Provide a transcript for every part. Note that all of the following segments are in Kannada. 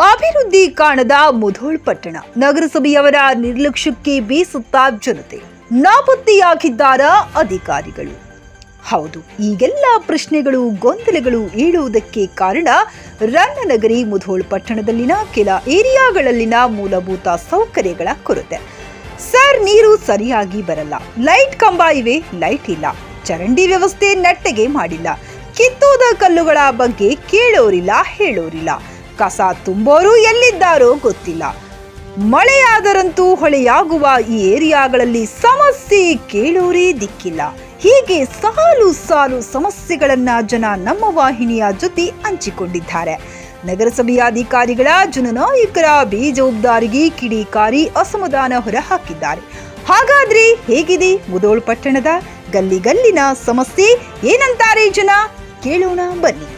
ಅಭಿವೃದ್ಧಿ ಕಾಣದ ಮುಧೋಳ್ ಪಟ್ಟಣ ನಗರಸಭೆಯವರ ನಿರ್ಲಕ್ಷ್ಯಕ್ಕೆ ಬೇಸತ್ತ ಜನತೆ. ನಾಪತ್ತೆಯಾಗಿದ್ದಾರ ಅಧಿಕಾರಿಗಳು? ಹೌದು, ಈಗೆಲ್ಲ ಪ್ರಶ್ನೆಗಳು ಗೊಂದಲಗಳು ಏಳುವುದಕ್ಕೆ ಕಾರಣ ರನ್ನನಗರಿ ಮುಧೋಳ್ ಪಟ್ಟಣದಲ್ಲಿನ ಕೆಲ ಏರಿಯಾಗಳಲ್ಲಿನ ಮೂಲಭೂತ ಸೌಕರ್ಯಗಳ ಕೊರತೆ. ಸರ್, ನೀರು ಸರಿಯಾಗಿ ಬರಲ್ಲ, ಲೈಟ್ ಕಂಬ ಇವೆ, ಲೈಟ್ ಇಲ್ಲ, ಚರಂಡಿ ವ್ಯವಸ್ಥೆ ನೆಟ್ಟಗೆ ಮಾಡಿಲ್ಲ, ಕಿತ್ತೋದ ಕಲ್ಲುಗಳ ಬಗ್ಗೆ ಕೇಳೋರಿಲ್ಲ ಹೇಳೋರಿಲ್ಲ, ಕಸ ತುಂಬೋರು ಎಲ್ಲಿದ್ದಾರೋ ಗೊತ್ತಿಲ್ಲ. ಮಳೆಯಾದರಂತೂ ಹೊಳೆಯಾಗುವ ಈ ಏರಿಯಾಗಳಲ್ಲಿ ಸಮಸ್ಯೆ ಕೇಳೋರೇ ದಿಕ್ಕಿಲ್ಲ. ಹೀಗೆ ಸಾಲು ಸಾಲು ಸಮಸ್ಯೆಗಳನ್ನ ಜನ ನಮ್ಮ ವಾಹಿನಿಯ ಜೊತೆ ಹಂಚಿಕೊಂಡಿದ್ದಾರೆ. ನಗರಸಭೆಯ ಅಧಿಕಾರಿಗಳ ಜನನಾಯಕರ ಬೇಜವಾಬ್ದಾರಿಗೆ ಕಿಡಿಕಾರಿ ಅಸಮಾಧಾನ ಹೊರಹಾಕಿದ್ದಾರೆ. ಹಾಗಾದ್ರೆ ಹೇಗಿದೆ ಮುಧೋಳ್ ಪಟ್ಟಣದ ಗಲ್ಲಿ ಗಲ್ಲಿನ ಸಮಸ್ಯೆ? ಏನಂತಾರೆ ಜನ? ಕೇಳೋಣ ಬನ್ನಿ.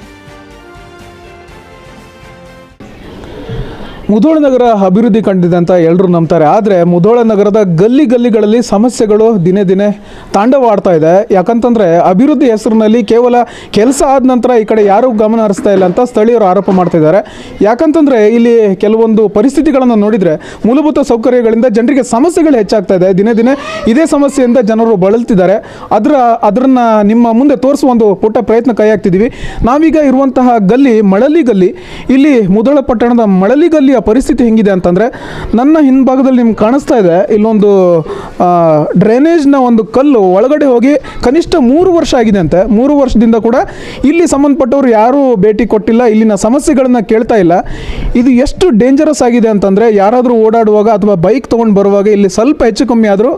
ಮುಧೋಳ ನಗರ ಅಭಿವೃದ್ಧಿ ಕಂಡಿದೆ ಅಂತ ಎಲ್ಲರೂ ನಂಬ್ತಾರೆ. ಆದರೆ ಮುಧೋಳ ನಗರದ ಗಲ್ಲಿ ಗಲ್ಲಿಗಳಲ್ಲಿ ಸಮಸ್ಯೆಗಳು ದಿನೇ ದಿನೇ ತಾಂಡವಾಡ್ತಾ ಇದೆ. ಯಾಕಂತಂದರೆ ಅಭಿವೃದ್ಧಿ ಹೆಸರಿನಲ್ಲಿ ಕೇವಲ ಕೆಲಸ ಆದ ನಂತರ ಈ ಕಡೆ ಯಾರೂ ಗಮನ ಹರಿಸ್ತಾ ಇಲ್ಲ ಅಂತ ಸ್ಥಳೀಯರು ಆರೋಪ ಮಾಡ್ತಿದ್ದಾರೆ. ಯಾಕಂತಂದರೆ ಇಲ್ಲಿ ಕೆಲವೊಂದು ಪರಿಸ್ಥಿತಿಗಳನ್ನು ನೋಡಿದರೆ ಮೂಲಭೂತ ಸೌಕರ್ಯಗಳಿಂದ ಜನರಿಗೆ ಸಮಸ್ಯೆಗಳು ಹೆಚ್ಚಾಗ್ತಾ ಇದೆ. ದಿನೇ ದಿನೇ ಇದೇ ಸಮಸ್ಯೆಯಿಂದ ಜನರು ಬಳಲ್ತಿದ್ದಾರೆ. ಅದನ್ನು ನಿಮ್ಮ ಮುಂದೆ ತೋರಿಸುವ ಒಂದು ಪುಟ್ಟ ಪ್ರಯತ್ನ ಕೈ ಹಾಕ್ತಿದ್ದೀವಿ. ನಾವೀಗ ಇರುವಂತಹ ಗಲ್ಲಿ ಮಳಲಿ ಗಲ್ಲಿ. ಇಲ್ಲಿ ಮುಧೋಳ ಪಟ್ಟಣದ ಮಳಲಿ ಗಲ್ಲಿಯ ಪರಿಸ್ಥಿತಿ ಹೆಂಗಿದೆ ಅಂತಂದರೆ, ನನ್ನ ಹಿಂಭಾಗದಲ್ಲಿ ನಿಮ್ಗೆ ಕಾಣಿಸ್ತಾ ಇದೆ, ಇಲ್ಲೊಂದು ಡ್ರೈನೇಜ್ನ ಒಂದು ಕಲ್ಲು ಒಳಗಡೆ ಹೋಗಿ ಕನಿಷ್ಠ 3 ವರ್ಷ ಆಗಿದೆ ಅಂತೆ. 3 ವರ್ಷದಿಂದ ಕೂಡ ಇಲ್ಲಿ ಸಂಬಂಧಪಟ್ಟವರು ಯಾರೂ ಭೇಟಿ ಕೊಟ್ಟಿಲ್ಲ, ಇಲ್ಲಿನ ಸಮಸ್ಯೆಗಳನ್ನು ಕೇಳ್ತಾ ಇಲ್ಲ. ಇದು ಎಷ್ಟು ಡೇಂಜರಸ್ ಆಗಿದೆ ಅಂತಂದರೆ, ಯಾರಾದರೂ ಓಡಾಡುವಾಗ ಅಥವಾ ಬೈಕ್ ತೊಗೊಂಡು ಬರುವಾಗ ಇಲ್ಲಿ ಸ್ವಲ್ಪ ಹೆಚ್ಚು ಕಮ್ಮಿ ಆದರೂ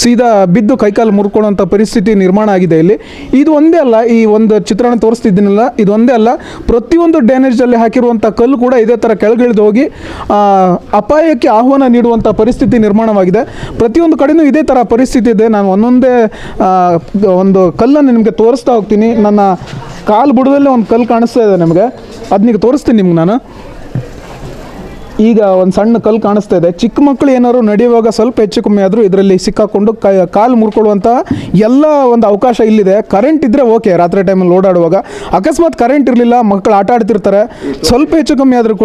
ಸೀದಾ ಬಿದ್ದು ಕೈಕಾಲು ಮುರ್ಕೊಳ್ಳೋಂಥ ಪರಿಸ್ಥಿತಿ ನಿರ್ಮಾಣ ಆಗಿದೆ ಇಲ್ಲಿ. ಇದು ಒಂದೇ ಅಲ್ಲ, ಈ ಒಂದು ಚಿತ್ರಣ ತೋರಿಸ್ತಿದ್ದೀನಲ್ಲ, ಇದು ಒಂದೇ ಅಲ್ಲ, ಪ್ರತಿಯೊಂದು ಡ್ರೈನೇಜಲ್ಲಿ ಹಾಕಿರುವಂಥ ಕಲ್ಲು ಕೂಡ ಇದೇ ಥರ ಕೆಳಗಿಳಿದು ಹೋಗಿ ಅಪಾಯಕ್ಕೆ ಆಹ್ವಾನ ನೀಡುವಂಥ ಪರಿಸ್ಥಿತಿ ನಿರ್ಮಾಣವಾಗಿದೆ. ಪ್ರತಿಯೊಂದು ಕಡೆಯೂ ಇದೇ ಥರ ಪರಿಸ್ಥಿತಿ ಇದೆ. ನಾನು ಒಂದೊಂದೇ ಒಂದು ಕಲ್ಲನ್ನು ನಿಮಗೆ ತೋರಿಸ್ತಾ ಹೋಗ್ತೀನಿ. ನನ್ನ ಕಾಲು ಬುಡದಲ್ಲೇ ಒಂದು ಕಲ್ಲು ಕಾಣಿಸ್ತಾ ಇದೆ ನಿಮಗೆ, ಅದನ್ನ ತೋರಿಸ್ತೀನಿ ನಿಮ್ಗೆ ನಾನು. ಈಗ ಒಂದು ಸಣ್ಣ ಕಲ್ಲು ಕಾಣಿಸ್ತಾ ಇದೆ. ಚಿಕ್ಕ ಮಕ್ಕಳು ಏನಾದ್ರು ನಡೆಯುವಾಗ ಸ್ವಲ್ಪ ಹೆಚ್ಚು ಕಮ್ಮಿ ಆದರೂ ಇದರಲ್ಲಿ ಸಿಕ್ಕಾಕೊಂಡು ಕಾಲು ಮುರ್ಕೊಳ್ಳುವಂಥ ಎಲ್ಲ ಒಂದು ಅವಕಾಶ ಇಲ್ಲಿದೆ. ಕರೆಂಟ್ ಇದ್ದರೆ ಓಕೆ, ರಾತ್ರಿ ಟೈಮಲ್ಲಿ ಓಡಾಡುವಾಗ. ಅಕಸ್ಮಾತ್ ಕರೆಂಟ್ ಇರಲಿಲ್ಲ, ಮಕ್ಕಳು ಆಟ ಆಡ್ತಿರ್ತಾರೆ, ಸ್ವಲ್ಪ ಹೆಚ್ಚು ಕಮ್ಮಿ ಆದರೂ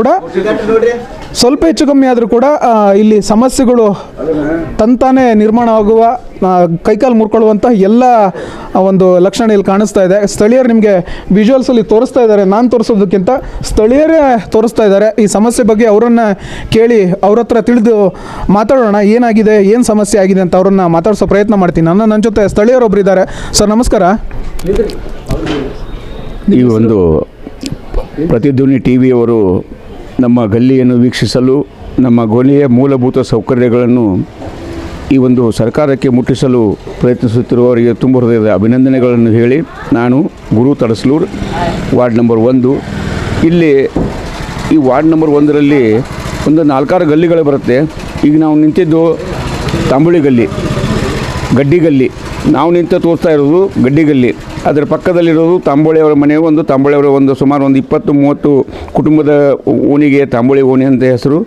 ಕೂಡ ಇಲ್ಲಿ ಸಮಸ್ಯೆಗಳು ತಂತಾನೇ ನಿರ್ಮಾಣವಾಗುವ, ಕೈಕಾಲು ಮುರ್ಕೊಳ್ಳುವಂಥ ಎಲ್ಲ ಒಂದು ಲಕ್ಷಣ ಇಲ್ಲಿ ಕಾಣಿಸ್ತಾ ಇದೆ. ಸ್ಥಳೀಯರು ನಿಮಗೆ ವಿಜುವಲ್ಸಲ್ಲಿ ತೋರಿಸ್ತಾ ಇದ್ದಾರೆ, ನಾನು ತೋರಿಸೋದಕ್ಕಿಂತ ಸ್ಥಳೀಯರೇ ತೋರಿಸ್ತಾ ಇದ್ದಾರೆ. ಈ ಸಮಸ್ಯೆ ಬಗ್ಗೆ ಅವರನ್ನು ಕೇಳಿ ಅವ್ರ ಹತ್ರ ತಿಳಿದು ಮಾತಾಡೋಣ, ಏನಾಗಿದೆ, ಏನು ಸಮಸ್ಯೆ ಆಗಿದೆ ಅಂತ ಅವರನ್ನು ಮಾತಾಡಿಸೋ ಪ್ರಯತ್ನ ಮಾಡ್ತೀನಿ. ನನ್ನ ಜೊತೆ ಸ್ಥಳೀಯರೊಬ್ಬರು ಇದ್ದಾರೆ. ಸರ್, ನಮಸ್ಕಾರ. ಈ ಒಂದು ಪ್ರತಿಧ್ವನಿ ಟಿವಿಯವರು ನಮ್ಮ ಗಲ್ಲಿಯನ್ನು ವೀಕ್ಷಿಸಲು, ನಮ್ಮ ಗಲ್ಲಿಯ ಮೂಲಭೂತ ಸೌಕರ್ಯಗಳನ್ನು ಈ ಒಂದು ಸರ್ಕಾರಕ್ಕೆ ಮುಟ್ಟಿಸಲು ಪ್ರಯತ್ನಿಸುತ್ತಿರುವವರಿಗೆ ತುಂಬ ಹೃದಯದ ಅಭಿನಂದನೆಗಳನ್ನು ಹೇಳಿ, ನಾನು ಗುರು ತಡಸ್ಲೂರ್, ವಾರ್ಡ್ ನಂಬರ್ 1. ಇಲ್ಲಿ ಈ ವಾರ್ಡ್ ನಂಬರ್ 1ರಲ್ಲಿ ಒಂದು 4-6 ಗಲ್ಲಿಗಳು ಬರುತ್ತೆ. ಈಗ ನಾವು ನಿಂತಿದ್ದು ತಾಂಬುಳಿ ಗಲ್ಲಿ, ಗಡ್ಡಿ ಗಲ್ಲಿ. ನಾವು ತೋರಿಸ್ತಾ ಇರೋದು ಗಡ್ಡಿ ಗಲ್ಲಿ. ಅದರ ಪಕ್ಕದಲ್ಲಿರೋದು ತಾಂಬೋಳಿಯವರ ಮನೆ. ತಾಂಬೋಳಿಯವರ ಸುಮಾರು 20-30 ಕುಟುಂಬದ ಓಣಿಗೆ ತಾಂಬೋಳಿ ಓಣಿ ಅಂತ ಹೆಸರು.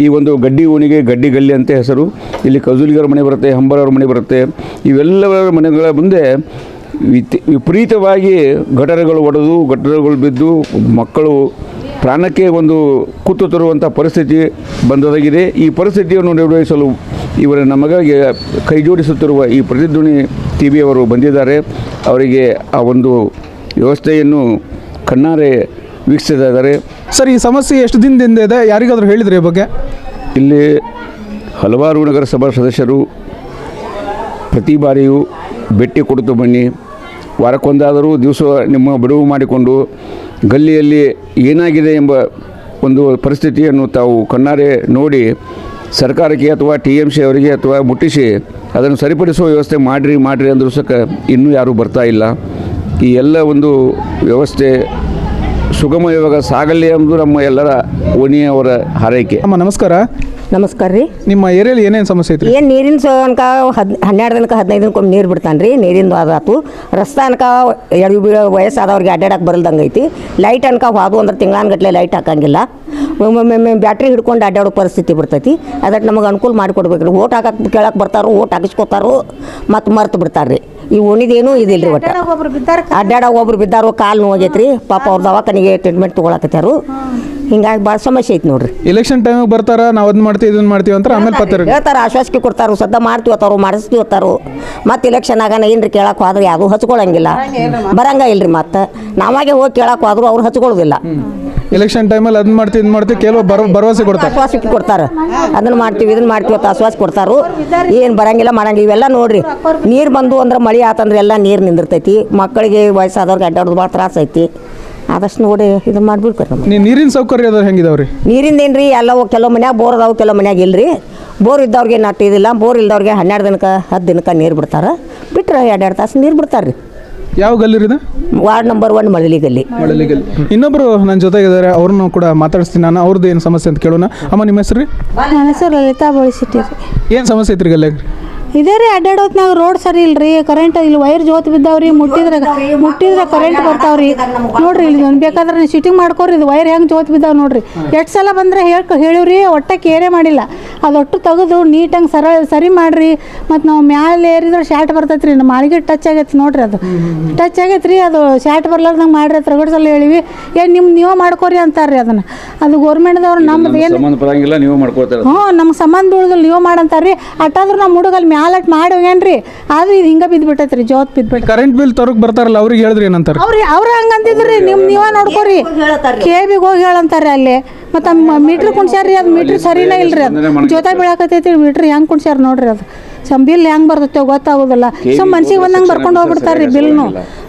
ಈ ಒಂದು ಗಡ್ಡಿ ಓಣಿಗೆ ಗಡ್ಡಿ ಗಲ್ಲಿ ಅಂತ ಹೆಸರು. ಇಲ್ಲಿ ಕಜುಲಿಗರ ಮನೆ ಬರುತ್ತೆ, ಹಂಬರವ್ರ ಮನೆ ಬರುತ್ತೆ. ಇವೆಲ್ಲವರ ಮನೆಗಳ ಮುಂದೆ ವಿಪರೀತವಾಗಿ ಗಟರಗಳು ಒಡೆದು, ಗಟರಗಳು ಬಿದ್ದು ಮಕ್ಕಳು ಪ್ರಾಣಕ್ಕೆ ಒಂದು ಕುತ್ತು ತರುವಂಥ ಪರಿಸ್ಥಿತಿ ಬಂದೊದಗಿದೆ. ಈ ಪರಿಸ್ಥಿತಿಯನ್ನು ನಿರ್ವಹಿಸಲು ನಮಗಾಗಿ ಕೈ ಜೋಡಿಸುತ್ತಿರುವ ಈ ಪ್ರತಿಧ್ವನಿ ಟಿವಿಯವರು ಬಂದಿದ್ದಾರೆ. ಅವರಿಗೆ ಆ ಒಂದು ವ್ಯವಸ್ಥೆಯನ್ನು ಕಣ್ಣಾರೆ ವೀಕ್ಷಿಸ್ತಾ ಇದ್ದಾರೆ. ಸರ್, ಈ ಸಮಸ್ಯೆ ಎಷ್ಟು ದಿನದಿಂದ ಇದೆ? ಯಾರಿಗಾದರೂ ಹೇಳಿದ್ರಿ ಈ ಬಗ್ಗೆ? ಇಲ್ಲಿ ಹಲವಾರು ನಗರಸಭಾ ಸದಸ್ಯರು ಪ್ರತಿ ಬಾರಿಯೂ ಭೇಟಿ ಕೊಡುತ್ತಾ ಬನ್ನಿ, ವಾರಕ್ಕೊಂದಾದರೂ ದಿವಸ ನಿಮ್ಮ ಬಿಡುವು ಮಾಡಿಕೊಂಡು ಗಲ್ಲಿಯಲ್ಲಿ ಏನಾಗಿದೆ ಎಂಬ ಒಂದು ಪರಿಸ್ಥಿತಿಯನ್ನು ತಾವು ಕಣ್ಣಾರೆ ನೋಡಿ ಸರ್ಕಾರಕ್ಕೆ ಅಥವಾ TMC ಅವರಿಗೆ ಅಥವಾ ಮುಟ್ಟಿಸಿ ಅದನ್ನು ಸರಿಪಡಿಸುವ ವ್ಯವಸ್ಥೆ ಮಾಡಿರಿ ಅಂದರೂ ಸಹ ಇನ್ನೂ ಯಾರೂ ಬರ್ತಾ ಇಲ್ಲ. ಈ ಎಲ್ಲ ಒಂದು ವ್ಯವಸ್ಥೆ ಸುಗಮವಾಗಿ ಸಾಗಲಿ ಎಂಬುದು ನಮ್ಮ ಎಲ್ಲರ ಓಣಿಯವರ ಹಾರೈಕೆ. ಅಮ್ಮ, ನಮಸ್ಕಾರ. ನಮಸ್ಕಾರ ರೀ. ನಿಮ್ಮ ಏರಿಯಲ್ಲಿ ಏನೇನು ಸಮಸ್ಯೆ ಐತ್ರಿ? ಏನು ನೀರಿನ ಅನ್ಕ 12 ದಿನಕ್ಕೆ 15 ದಿನಕ್ಕೊಮ್ಮೆ ನೀರು ಬಿಡ್ತಾನೆ ರೀ. ನೀರಿಂದು ಆದಾತು. ರಸ್ತೆ ಅನ್ಕ ವಯಸ್ಸಾದವ್ರಿಗೆ ಅಡ್ಡಾಡಕ್ಕೆ ಬರಲ್ದಂಗೆ ಐತಿ. ಲೈಟ್ ಅನ್ಕ ಹಾದು ಅಂದ್ರೆ ತಿಂಗಳಾನ್ಗಟ್ಲೆ ಲೈಟ್ ಹಾಕಂಗಿಲ್ಲ. ಒಮ್ಮೊಮ್ಮೆ ಬ್ಯಾಟ್ರಿ ಹಿಡ್ಕೊಂಡು ಅಡ್ಡಾಡೋ ಪರಿಸ್ಥಿತಿ ಬರ್ತೈತಿ. ಅದಕ್ಕೆ ನಮಗೆ ಅನುಕೂಲ ಮಾಡಿಕೊಡ್ಬೇಕು ರೀ. ಓಟ್ ಹಾಕಕ್ಕೆ ಕೇಳಕ್ಕೆ ಬರ್ತಾರೋ, ಓಟ್ ಹಾಕಿಸ್ಕೊತಾರೋ, ಮತ್ತು ಮರ್ತು ಬಿಡ್ತಾರೆ ರೀ. ಈ ಓಣಿದೇನು ಇದಿಲ್ಲ ರೀ. ಒಟ್ಟು ಅಡ್ಡಾಡೋ ಒಬ್ರು ಬಿದ್ದಾರೋ, ಕಾಲು ನೋವಾಗೈತೆ ರೀ. ಪಾಪ ಅವ್ರ ದವಾಖಾನಿಗೆ ಟ್ರೀಟ್ಮೆಂಟ್ ತೊಗೊಳಕತ್ಯಾರು. ಹಿಂಗಾಗಿ ಭಾಳ ಸಮಸ್ಯೆ ಐತಿ ನೋಡ್ರಿ. ಎಲೆಕ್ಷನ್ ಟೈಮಿಗೆ ಬರ್ತಾರ, ನಾವು ಅದನ್ನ ಮಾಡ್ತೀವಿ ಇದನ್ನ ಮಾಡ್ತೀವಿ ಅಂತಾರೆ, ಆಮೇಲೆ ಪತ್ರ ಹೇಳ್ತಾರೆ, ಆಶ್ವಾಸಿಕೆ ಕೊಡ್ತಾರು, ಸದ್ದ ಮಾಡ್ತೀವಿ ಅತ್ತಾರು, ಮಾಡಿಸ್ತೀವಿ ಅತ್ತಾರು. ಮತ್ತು ಇಲೆಕ್ಷನ್ ಆಗಾನ ಏನ್ರಿ ಕೇಳಕ್ಕೆ ಹೋದ್ರೆ ಯಾವುದು ಹಚ್ಕೊಳಂಗಿಲ್ಲ, ಬರಂಗ ಇಲ್ರಿ. ಮತ್ತು ನಾವಾಗೆ ಹೋಗಿ ಕೇಳಕ್ಕೆ ಹೋದ್ರು ಅವ್ರು ಹಚ್ಕೊಳ್ಳೋದಿಲ್ಲ. ಎಲೆಕ್ಷನ್ ಟೈಮಲ್ಲಿ ಅದನ್ನ ಮಾಡ್ತೀವಿ ಇದನ್ನ ಮಾಡ್ತೀವಿ ಕೆಲವು ಭರವಸೆ ಕೊಡ್ತಾರೆ, ಆಶ್ವಾಸಿಕೆ ಕೊಡ್ತಾರೆ. ಅದನ್ನ ಮಾಡ್ತೀವಿ ಇದನ್ನ ಮಾಡ್ತೀವಿ ಅಂತ ಆಶ್ವಾಸ ಕೊಡ್ತಾರು. ಏನು ಬರಂಗಿಲ್ಲ ಮಾಡಂಗಿಲ್ಲ. ಇವೆಲ್ಲ ನೋಡ್ರಿ, ನೀರು ಬಂದು ಅಂದ್ರೆ ಮಳೆ ಆತಂದ್ರೆ ಎಲ್ಲ ನೀರು ನಿಂದಿರ್ತೈತಿ. ಮಕ್ಕಳಿಗೆ ವಯಸ್ಸಾದವ್ರಿಗೆ ಅಡ್ಡಾಡೋದು ಭಾಳ ತ್ರಾಸ ಐತಿ. ಆದಷ್ಟು ನೋಡಿ ಇದನ್ನ ಮಾಡ್ಬಿಡ್ತಾರೆ. ನಮ್ಗೆ ನೀರಿನ ಸೌಕರ್ಯ ಅದ ಹೆಂಗಿದಾವ್ರಿ? ನೀರಿಂದ ಏನ್ರಿ ಎಲ್ಲವೂ ಕೆಲವು ಮನ್ಯಾಗ ಬೋರ್ ಅದಾವು, ಕೆಲವು ಮನ್ಯಾಗ ಇಲ್ರಿ. ಬೋರ್ ಇದ್ದವ್ರಿಗೆ ನಟ್ಟು ಇದಿಲ್ಲ. ಬೋರ್ ಇಲ್ದವ್ರಿಗೆ 12 ದಿನಕ್ಕೆ 10 ದಿನಕ್ಕೆ ನೀರು ಬಿಡ್ತಾರೆ. ಬಿಟ್ರೆ 2 ತಾಸು ನೀರು ಬಿಡ್ತಾರೆ ರೀ. ಯಾವ ಗಲ್ಲಿ ಇದೆ? ವಾರ್ಡ್ ನಂಬರ್ 1 ಮಳಲಿ ಗಲ್ಲಿ. ಇನ್ನೊಬ್ರು ನನ್ನ ಜೊತೆಗಿದ್ದಾರೆ, ಅವ್ರನ್ನೂ ಕೂಡ ಮಾತಾಡಿಸ್ತೀನಿ ನಾನು. ಅವ್ರದ್ದು ಏನು ಸಮಸ್ಯೆ ಅಂತ ಕೇಳೋಣ. ಅಮ್ಮ, ನಿಮ್ಮ ಹೆಸರು ರೀ? ನನ್ನ ಹೆಸರು ಲಲಿತಾ ಬೋಳಿಸಿಟ್ಟಿ ರೀ. ಏನು ಸಮಸ್ಯೆ ಐತ್ರಿ ಗಲ್ಲಾಗ? ಇದೇ ರೀ, ಅಡ್ಡಾಡೋತ್ನಾಗ ರೋಡ್ ಸರಿ ಇಲ್ರಿ, ಕರೆಂಟ್ ಇಲ್ಲಿ ವೈರ್ ಜೋತ್ ಬಿದ್ದಾವ್ರಿ. ಮುಟ್ಟಿದ್ರೆ ಕರೆಂಟ್ ಬರ್ತಾವ್ರಿ. ನೋಡ್ರಿ ಇಲ್ಲಿ ಬೇಕಾದ್ರೆ ನೀವು ಶೂಟಿಂಗ್ ಮಾಡ್ಕೋರಿ. ಇದು ವೈರ್ ಹೆಂಗೆ ಜೋತ್ ಬಿದ್ದಾವೆ ನೋಡ್ರಿ. ಎಷ್ಟು ಸಲ ಬಂದರೆ ಹೇಳಿವ್ರಿ, ಒಟ್ಟ ಕೇರೆ ಮಾಡಿಲ್ಲ. ಅದು ಒಟ್ಟು ತೆಗೆದು ನೀಟಂಗೆ ಸರಿ ಮಾಡಿರಿ. ಮತ್ತು ನಾವು ಮ್ಯಾಲೆ ಏರಿದ್ರೆ ಶಾರ್ಟ್ ಬರ್ತೈತೆ ರೀ. ನಮ್ಮ ಮಾಳಿಗೆ ಟಚ್ ಆಗೈತೆ ನೋಡ್ರಿ, ಅದು ಟಚ್ ಆಗೈತೆ ರೀ. ಅದು ಶಾರ್ಟ್ ಬರ್ಲಾರ್ದಂಗೆ ಮಾಡಿರಿ ಅಂತ ರಗಡ್ ಸಲ ಹೇಳಿವಿ. ಏನು ನೀವೇ ಮಾಡ್ಕೋರಿ ಅಂತಾರೆ ರೀ. ಅದನ್ನು ಅದು ಗೌರ್ಮೆಂಟ್ದವ್ರು ನಮ್ದು ಏನು ನಮ್ಗೆ ಸಂಬಂಧ ಬೀಳುದಿಲ್ಲ, ನೀವು ಮಾಡಂತಾರೆ ರೀ. ಅಟ್ಟಾದ್ರೂ ನಮ್ಮ ಹುಡುಗಲ್ಲಿ ಮ್ಯಾಲಟ್ ಮಾಡಿ ಹೋಗ್ಯಾನ್ರಿ. ಆದ್ರೆ ಇದು ಹಿಂಗೆ ಬಿದ್ದು ಬಿಟ್ಟೈತೆ ರೀ, ಜೋತ್ ಬಿದ್ಬಿಟ್ಟು. ಕರೆಂಟ್ ಬಿಲ್ ತರಕ್ ಬರ್ತಾರಲ್ಲ, ಅವ್ರಿಗೆ ಹೇಳಿದ್ರಿ ಏನಂತಾರೆ? ಅವ್ರು ಹಂಗಂತಿದ್ರಿ, ನೀವೇ ನೋಡ್ಕೋರಿ, KBಗೆ ಹೋಗಿ ಹೇಳಂತಾರೆ ಅಲ್ಲಿ. ಮತ್ತು ಮೀಟ್ರ್ ಕುಣ್ಸ್ಯಾರ ರೀ. ಅದು ಮೀಟ್ರ್ ಸರಿನೇ ಇಲ್ರಿ. ಅದು ಜೊತೆ ಬೀಳಾಕತೈತಿ ಮೀಟ್ರ್. ಹೆಂಗೆ ಕುಣ್ಸ್ಯಾರ ನೋಡ್ರಿ. ಅದು ಬಿಲ್ ಹೆಂಗೆ ಬರ್ತೈತೆ ಗೊತ್ತಾಗೋದಿಲ್ಲ. ಮನ್ಸಿಗೆ ಬಂದಂಗೆ ಬರ್ಕೊಂಡು ಹೋಗ್ಬಿಡ್ತಾರೆ ರೀ ಬಿಲ್ನು.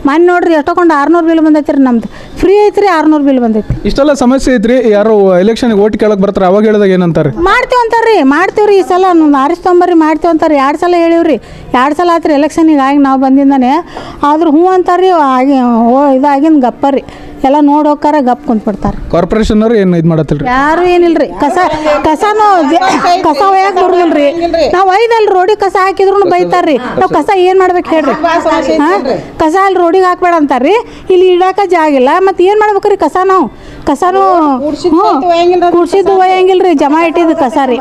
ಮನೆ ನೋಡ್ರಿ ಎಷ್ಟೊಂದು 600 ಬಿಲ್ ಬಂದೈತಿ ರೀ. ನಮ್ದು ಫ್ರೀ ಐತ್ರಿ, 600 ಬಿಲ್ ಬಂದೈತಿ. ಇಷ್ಟೆಲ್ಲ ಸಮಸ್ಯೆ ಐತ್ರಿ. ಯಾರು ಎಲೆಕ್ಷನ್ಗೆ ಓಟ್ ಕೇಳಕ್ ಬರ್ತಾರೆ, ಅವಾಗ ಹೇಳಿದಾಗ ಏನಂತಾರೆ? ಮಾಡ್ತೀವಿ ಅಂತಾರ್ರಿ, ಮಾಡ್ತೀವ್ರಿ. ಈ ಸಲ ಆರಿಸ್ತಂಬರ್ರಿ ಮಾಡ್ತೀವಿ ಅಂತಾರೆ. 2 ಸಲ ಹೇಳಿವ್ರಿ. 2 ಸಲ ಆತ್ರಿ ಎಲೆಕ್ಷನಿಗೆ ಆಗಿ ನಾವು ಬಂದಿಂದಾನೆ. ಆದ್ರೂ ಹ್ಞೂ ಅಂತಾರ್ರಿ. ಇದಾಗಿಂದ ಗಪ್ಪರಿ ಎಲ್ಲ ನೋಡಿ ಹೋಗ್ತಾರ, ಗಪ್ ಕುಂತ್ಬಿಡ್ತಾರೆ. ಕಾರ್ಪೊರೇಷನ್ ಅವ್ರು ಏನು ಇದು ಮಾಡತ್ತಿಲ್ರಿ? ಯಾರು ಏನಿಲ್ರಿ. ಕಸನೂ ಕಸ ಒಯ್ಯಕ್ಕೆ ಬರುದಿಲ್ರಿ. ನಾವು ಒಯ್ದಲ್ಲಿ ರೋಡಿಗೆ ಕಸ ಹಾಕಿದ್ರು ಬೈತಾರ್ರಿ. ನಾವು ಕಸ ಏನು ಮಾಡ್ಬೇಕು ಹೇಳ್ರಿ? ಕಸ ಅಲ್ಲಿ ರೋಡಿಗೆ ಹಾಕ್ಬೇಡ ಅಂತಾರ್ರಿ. ಇಲ್ಲಿ ಇಡಾಕ ಜಾಗಿಲ್ಲ. ಮತ್ತು ಏನು ಮಾಡ್ಬೇಕ್ರಿ? ಕಸನೂ ಕುಡ್ಸಿದ್ದು ಒಯ್ಯಂಗಿಲ್ರಿ, ಜಮಾ ಇಟ್ಟಿದ್ದು ಕಸ ರೀ.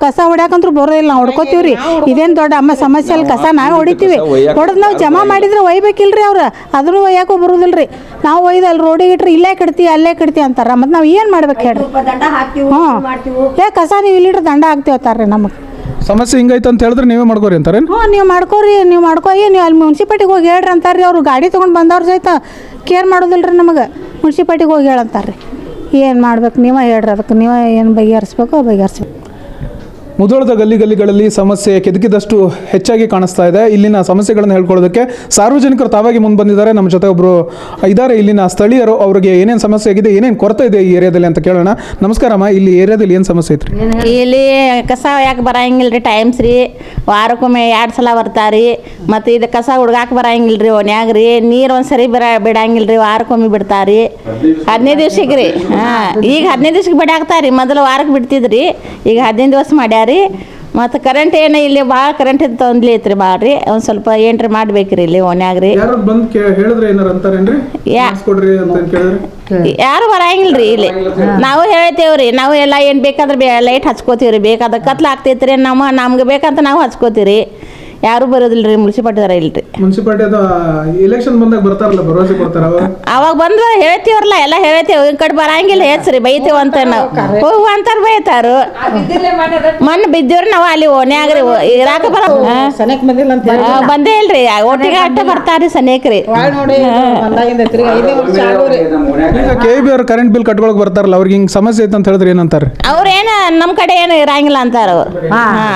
ಕಸ ಹೊಡ್ಯಾಕಂತ್ರು ಬರೋದಿಲ್ಲ. ನಾವು ಹೊಡ್ಕೋತೀವ್ರಿ. ಇದೇನು ದೊಡ್ಡ ಸಮಸ್ಯೆ ಅಲ್ಲಿ. ಕಸ ನಾವೇ ಹೊಡಿತೀವಿ. ಹೊಡೆದು ನಾವು ಜಮಾ ಮಾಡಿದ್ರೆ ಒಯ್ಬೇಕಿಲ್ರಿ ಅವ್ರು. ಅದನ್ನು ಒಯ್ಯಾಕೂ ಬರೋದಿಲ್ರಿ. ನಾವು ಒಯ್ದು ಅಲ್ಲಿ ರೋಡಿಗೆ ಇಟ್ರಿ ಇಲ್ಲೇ ಕಿಡ್ತಿ ಅಲ್ಲೇ ಕಿಡ್ತಿ ಅಂತಾರ. ಮತ್ತು ನಾವು ಏನು ಮಾಡ್ಬೇಕು ಹೇಳ್ರಿ? ಕಸ ನೀವು ಇಲ್ಲಿಟ್ರೆ ದಂಡ ಹಾಕ್ತೀವಿ ಅಂತಾರ್ರಿ ನಮಗೆ. ಸಮಸ್ಯೆ ಹಿಂಗೈತೆ ಅಂತ ಹೇಳಿದ್ರೆ ನೀವೇ ಮಾಡ್ಕೋರಿ ಅಂತಾರೆ? ನೀವು ಮಾಡ್ಕೋರಿ, ನೀವು ಮಾಡ್ಕೋಗಿ ನೀವು ಅಲ್ಲಿ ಮುನ್ಸಿಪಾಲ್ಟಿಗೆ ಹೋಗಿ ಹೇಳ್ರಿ ಅಂತಾರೆ. ಅವರು ಗಾಡಿ ತೊಗೊಂಡು ಬಂದವ್ರು ಸಹಿತ ಕೇರ್ ಮಾಡೋದಿಲ್ರಿ ನಮಗೆ. ಮುನ್ಸಿಪಾಲ್ಟಿಗೆ ಹೋಗಿ ಹೇಳಂತಾರೆ. ಏನು ಮಾಡ್ಬೇಕು ನೀವೇ ಹೇಳ್ರಿ. ಅದಕ್ಕೆ ನೀವೇ ಏನು ಬಗೆಹರಿಸ್ಬೇಕು ಬಗೆಹರಿಸ್ಬೇಕು. ಮುಧೋಳದ ಗಲ್ಲಿಗಳಲ್ಲಿ ಸಮಸ್ಯೆ ಕೆದಕಿದಷ್ಟು ಹೆಚ್ಚಾಗಿ ಕಾಣಿಸ್ತಾ ಇದೆ. ಇಲ್ಲಿನ ಸಮಸ್ಯೆಗಳನ್ನು ಹೇಳ್ಕೊಳ್ಳೋದಕ್ಕೆ ಸಾರ್ವಜನಿಕರು ತಾವಾಗಿ ಮುಂದೆ ಬಂದಿದ್ದಾರೆ. ನಮ್ಮ ಜೊತೆ ಒಬ್ಬರು ಇದ್ದಾರೆ, ಇಲ್ಲಿನ ಸ್ಥಳೀಯರು. ಅವರಿಗೆ ಏನೇನು ಸಮಸ್ಯೆ ಆಗಿದೆ, ಏನೇನು ಕೊರತೆ ಇದೆ ಈ ಏರಿಯಾದಲ್ಲಿ ಅಂತ ಕೇಳೋಣ. ನಮಸ್ಕಾರಮ್ಮ, ಇಲ್ಲಿ ಏರಿಯಾದಲ್ಲಿ ಏನು ಸಮಸ್ಯೆ ಐತ್ರಿ? ಇಲ್ಲಿ ಕಸ ಯಾಕೆ ಬರಂಗಿಲ್ಲ ರೀ ಟೈಮ್ಸ್ ರೀ. ವಾರಕ್ಕೊಮ್ಮೆ 2 ಸಲ ಬರ್ತಾರಿ. ಮತ್ತು ಇದು ಕಸ ಹುಡ್ಗಾಕೆ ಬರಂಗಿಲ್ಲ ರೀ ಓನ್ಯಾಗ ರೀ. ನೀರು ಒಂದು ಸರಿ ಬಿಡಂಗಿಲ್ಲ ರೀ, ವಾರಕ್ಕೊಮ್ಮೆ ಬಿಡ್ತಾರಿ. 15 ದಿವ್ಸಕ್ಕೆ ರೀ. ಈಗ 15 ದಿವ್ಸಕ್ಕೆ ಬಿಡಾಕ್ತಾರಿ. ಮೊದಲು ವಾರಕ್ಕೆ ಬಿಡ್ತಿದ್ರಿ, ಈಗ 15 ದಿವಸ ಮಾಡ್ಯಾರಿ. ಮತ್ತು ಕರೆಂಟ್ ಏನು ಇಲ್ಲಿ ಭಾಳ ಕರೆಂಟ್ ತೊಂದ್ರೆ ಐತ್ರಿ ಭಾಳ ರೀ. ಒಂದು ಸ್ವಲ್ಪ ಏನ್ರಿ ಮಾಡ್ಬೇಕ್ರಿ ಇಲ್ಲಿ ಓನ್ಯಾಗ ರೀ. ಯಾರು ಬರಂಗಿಲ್ಲ ರೀ ಇಲ್ಲಿ. ನಾವು ಹೇಳ್ತೇವ್ರಿ, ನಾವು ಎಲ್ಲ ಏನು ಬೇಕಾದ್ರೆ ಲೈಟ್ ಹಚ್ಕೋತೀವ್ರಿ. ಬೇಕಾದ್ರೆ ಕತ್ಲು ಆಗ್ತೈತ್ರಿ. ನಮ್ಗೆ ಬೇಕಂತ ನಾವು ಹಚ್ಕೋತೀವಿ. ಯಾರು ಬರೋದಿಲ್ಲ ರೀ. ಮುನ್ಸಿಪಾಲ್ಟಿದಾರ ಇಲ್ರಿ. ಮುನ್ಸಿಪಾಲ್ಟಿ ಎಲೆಕ್ಷನ್ ಬಂದಾಗ ಬರ್ತಾರಲ್ಲ, ಭರವಸೆ ಕೊಡ್ತಾರ. ಅವಾಗ ಬಂದ್ರೆ ಹೇಳ್ತೀವ್ರಲ್ಲ, ಎಲ್ಲ ಹೇಳ್ತೇವೆ. ಈ ಕಡೆ ಬರಂಗಿಲ್ಲ ಹೆಚ್ಚ್ರಿ, ಬೈತೇವ ಅಂತ ನಾವು ಹೋಗುವ ಅಂತಾರ ಬೈತಾರು. ಮಣ್ಣು ಬಿದ್ದೇವ್ರಿ ನಾವು ಅಲ್ಲಿ ಓನ್ಯಾಗ್ರಿ. ಇರಾಕ ಬಂದೇ ಇಲ್ರಿ. ಒಟ್ಟಿಗೆ ಅಟ್ಟ ಬರ್ತಾರ್ರಿ ಸನೇಕ್ರಿ. KBI ಅವ್ರು ಕರೆಂಟ್ ಬಿಲ್ ಕಟ್ಕೊಳಕ್ ಬರ್ತಾರಲ್ಲ, ಅವ್ರಿಗೆ ಹಿಂಗ್ ಸಮಸ್ಯೆ ಐತೆ ಅಂತ ಹೇಳಿದ್ರೆ ಏನಂತಾರೆ? ಅವ್ರೇನ ನಮ್ಮ ಕಡೆ ಏನು ಇರಂಗಿಲ್ಲ ಅಂತಾರ ಅವ್ರು.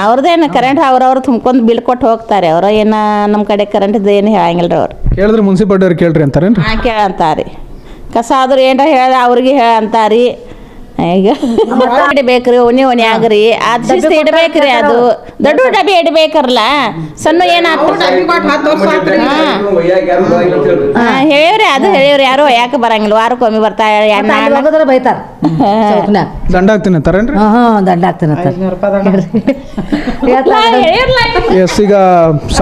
ಅವ್ರದ್ದೇನು ಕರೆಂಟ್ ಅವ್ರವ್ರು ತುಂಬ್ಕೊಂಡು ಬಿಲ್ ಕೊಟ್ಟು ಹೋಗ್ತಾರೆ. ಅವ್ರು ಏನು ನಮ್ಮ ಕಡೆ ಕರೆಂಟ್ ಏನು ಹೇಳಂಗಿಲ್ಲ ರೀ. ಅವ್ರು ಕೇಳಿದ್ರೆ ಮುನ್ಸಿಪಾಲ್ಟಿ ಅವ್ರು ಕೇಳ್ರಿ ಅಂತಾರೇನ್ರಿ? ಕೇಳಂತಾರಿ. ಕಸ ಆದ್ರೂ ಏನಾರ ಹೇಳ ಅವ್ರಿಗೆ ಅಂತಾರಿ. ಈಗ ಇಡಬೇಕ್ರಿ ಓನ್ಯಾಗ್ರಿ. ಅದು ಶಿಸ್ತು ಇಡ್ಬೇಕ್ರಿ. ಅದು ದೊಡ್ಡ ಡಬ್ಬಿ ಇಡ್ಬೇಕಲ್ಲ, ಸಣ್ಣ ಹೇಳಿವ್ರಿ. ಅದು ಹೇಳಿವ್ರಿ, ಯಾರು ಯಾಕೆ ಬರಂಗಿಲ್ಲ. ವಾರಕ್ಕೊಮ್ಮೆ ಬರ್ತಾರೆ. ಬೈತಾರ ದಂಡ ಹಾಕ್ತೀನಿ ಅಂತಾರೇನ್ರಿ? ದಂಡ ಹಾಕ್ತೀನಿ ಎಸ್, ಈಗ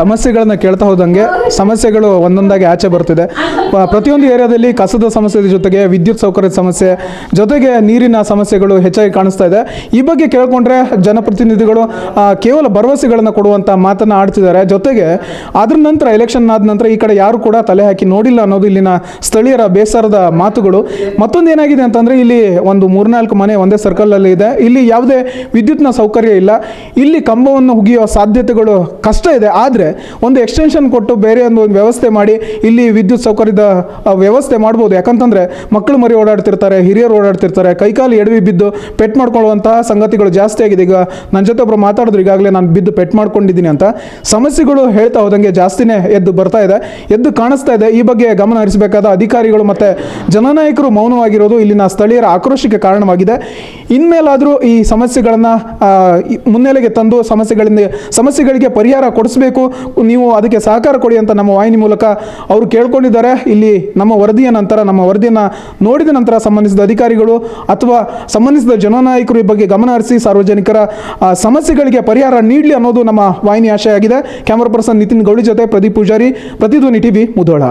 ಸಮಸ್ಯೆಗಳನ್ನ ಕೇಳ್ತಾ ಹೋದಂಗೆ ಸಮಸ್ಯೆಗಳು ಒಂದೊಂದಾಗಿ ಆಚೆ ಬರ್ತಿದೆ. ಪ್ರತಿಯೊಂದು ಏರಿಯಾದಲ್ಲಿ ಕಸದ ಸಮಸ್ಯೆ ಜೊತೆಗೆ ವಿದ್ಯುತ್ ಸೌಕರ್ಯದ ಸಮಸ್ಯೆ ಜೊತೆಗೆ ನೀರಿನ ಸಮಸ್ಯೆಗಳು ಹೆಚ್ಚಾಗಿ ಕಾಣಿಸ್ತಾ ಇದೆ. ಈ ಬಗ್ಗೆ ಕೇಳ್ಕೊಂಡ್ರೆ ಜನಪ್ರತಿನಿಧಿಗಳು ಕೇವಲ ಭರವಸೆಗಳನ್ನು ಕೊಡುವಂಥ ಮಾತನ್ನು ಆಡ್ತಿದ್ದಾರೆ. ಜೊತೆಗೆ ಅದ್ರ ನಂತರ ಎಲೆಕ್ಷನ್ ಆದ ನಂತರ ಈ ಕಡೆ ಯಾರು ಕೂಡ ತಲೆ ಹಾಕಿ ನೋಡಿಲ್ಲ ಅನ್ನೋದು ಇಲ್ಲಿನ ಸ್ಥಳೀಯರ ಬೇಸರದ ಮಾತುಗಳು. ಮತ್ತೊಂದು ಏನಾಗಿದೆ ಅಂತಂದರೆ ಇಲ್ಲಿ ಒಂದು 3-4 ಮನೆ ಒಂದೇ ಸರ್ಕಲಲ್ಲಿ ಇದೆ. ಇಲ್ಲಿ ಯಾವುದೇ ವಿದ್ಯುತ್ನ ಸೌಕರ್ಯ ಇಲ್ಲ. ಇಲ್ಲಿ ಕಂಬವನ್ನು ಹುಗಿಯುವ ಸಾಧ್ಯತೆಗಳು ಕಷ್ಟ ಇದೆ. ಆದರೆ ಒಂದು ಎಕ್ಸ್ಟೆನ್ಷನ್ ಕೊಟ್ಟು ಬೇರೆ ಒಂದು ವ್ಯವಸ್ಥೆ ಮಾಡಿ ಇಲ್ಲಿ ವಿದ್ಯುತ್ ಸೌಕರ್ಯದ ವ್ಯವಸ್ಥೆ ಮಾಡ್ಬೋದು. ಯಾಕಂತಂದರೆ ಮಕ್ಕಳು ಮರಿ ಓಡಾಡ್ತಿರ್ತಾರೆ, ಹಿರಿಯರು ಓಡಾಡ್ತಿರ್ತಾರೆ, ಕೈಕಾಲು ಎಡವಿ ಬಿದ್ದು ಪೆಟ್ ಮಾಡ್ಕೊಳ್ಳುವಂತಹ ಸಂಗತಿಗಳು ಜಾಸ್ತಿ ಆಗಿದೆ. ಈಗ ನನ್ನ ಜೊತೆ ಒಬ್ಬರು ಮಾತಾಡಿದ್ರು, ಈಗಾಗಲೇ ನಾನು ಬಿದ್ದು ಪೆಟ್ ಮಾಡ್ಕೊಂಡಿದ್ದೀನಿ ಅಂತ. ಸಮಸ್ಯೆಗಳು ಹೇಳ್ತಾ ಹೋದಂಗೆ ಜಾಸ್ತಿನೇ ಎದ್ದು ಬರ್ತಾ ಇದೆ, ಎದ್ದು ಕಾಣಿಸ್ತಾ ಇದೆ. ಈ ಬಗ್ಗೆ ಗಮನ ಹರಿಸಬೇಕಾದ ಅಧಿಕಾರಿಗಳು ಮತ್ತು ಜನನಾಯಕರು ಮೌನವಾಗಿರೋದು ಇಲ್ಲಿನ ಸ್ಥಳೀಯರ ಆಕ್ರೋಶಕ್ಕೆ ಕಾರಣವಾಗಿದೆ. ಇನ್ಮೇಲಾದರೂ ಈ ಸಮಸ್ಯೆಗಳನ್ನು ಮುನ್ನೆಲೆಗೆ ತಂದು ಸಮಸ್ಯೆಗಳಿಗೆ ಪರಿಹಾರ ಕೊಡಿಸಬೇಕು, ನೀವು ಅದಕ್ಕೆ ಸಹಕಾರ ಕೊಡಿ ಅಂತ ನಮ್ಮ ವಾಹಿನಿ ಮೂಲಕ ಅವರು ಕೇಳ್ಕೊಂಡಿದ್ದಾರೆ. ಇಲ್ಲಿ ನಮ್ಮ ವರದಿಯನ್ನು ನೋಡಿದ ನಂತರ ಸಂಬಂಧಿಸಿದ ಅಧಿಕಾರಿಗಳು ಅಥವಾ ಸಂಬಂಧಿಸಿದ ಜನನಾಯಕರು ಈ ಬಗ್ಗೆ ಗಮನ ಹರಿಸಿ ಸಾರ್ವಜನಿಕರ ಸಮಸ್ಯೆಗಳಿಗೆ ಪರಿಹಾರ ನೀಡಲಿ ಅನ್ನೋದು ನಮ್ಮ ವಾಹಿನಿ ಆಶಯ ಆಗಿದೆ. ಕ್ಯಾಮರಾ ಪರ್ಸನ್ ನಿತಿನ್ ಗೌಳಿ ಜೊತೆ ಪ್ರದೀಪ್ ಪೂಜಾರಿ, ಪ್ರತಿಧ್ವನಿ ಟಿವಿ, ಮುಧೋಳ.